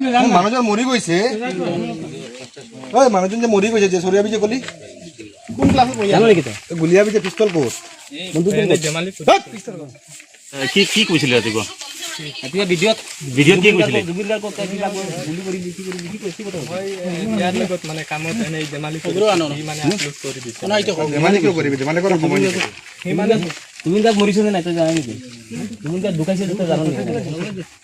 মানুহজন মৰি গৈছে ঐ মানুহজন যে মৰি গৈছে যে চৰিয়াবি যে কলি কোন ক্লাছত পঢ়ি জানো নেকি তই গুলিয়াবি যে পিস্তল ক'ত বন্ধু কি কি কৈছিলে ৰাতিপুৱা এতিয়া ভিডিঅ'ত কি কৈছিলে জুবিন গাৰ্গ ক'ত কিবা গুলি কৰি কি কৈছে কথা হয় ইয়াৰ লগত মানে কামত এনে জেমালি কৰি মানে আপলোড কৰি দিছে না এইটো জেমালি কিয় কৰিবি জেমালি কৰা সময় নেকি সি মানে জুবিন গাৰ্গ মৰিছে নে নাই তই জানা নেকি জুবিন গাৰ্গ ঢুকাইছে তই জানো নেকি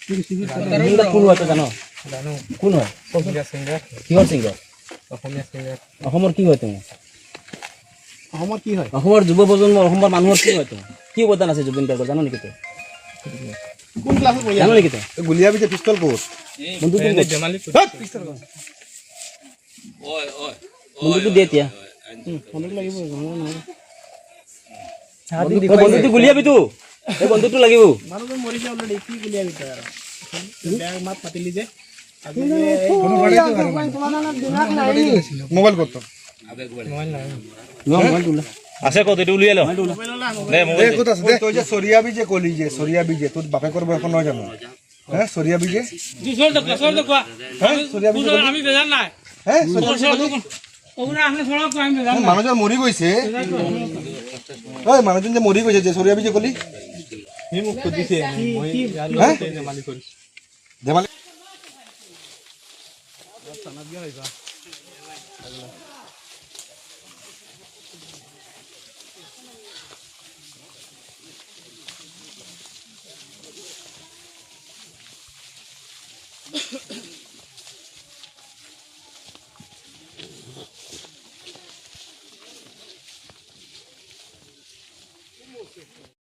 জুবিন গাৰ্গ কোন হয় তই জানো জানো কোন হয় অসমীয়া সিংগাৰ কিহৰ সিংগাৰ অসমীয়া সিংগাৰ অসমৰ কি হয় তুমি অসমৰ কি হয় অসমৰ যুৱ প্ৰজন্মৰ অসমৰ মানুহৰ কি হয় তুমি কি অৱদান আছে জুবিন গাৰ্গৰ জানো নেকি তই কোন ক্লাছত পঢ়ি জানো নেকি তই গুলিয়াবি যে পিস্তল ক'ত বন্ধু জেমালি পিস্তল ক'ত বন্ধুটো দে এতিয়া বন্ধুটো লাগিব বন্ধুটো গুলিয়াবি তো এই বন্ধুটো লাগিব মানুহজন মৰিছে অলৰেডি কি গুলিয়াবি তই আৰু বেয়া মাত পাতিলি যে মোবাইল ক'ত আছে ক'ত এইটো উলিয়াই ল দে মোবাইল ক'ত আছে তই যে চৰিয়াবি যে কলি যে চৰিয়াবি যে তোৰ বাপেকৰ বয়স নহয় জানো হে চৰিয়াবি যে আমি বেজান নাই হে মানুহজন মৰি গৈছে ঐ মানুহজন যে মৰি গৈছে যে চৰিয়াবি যে কলি সি মোক সুধিছে মই জেমালি কৰিছো ধেমালি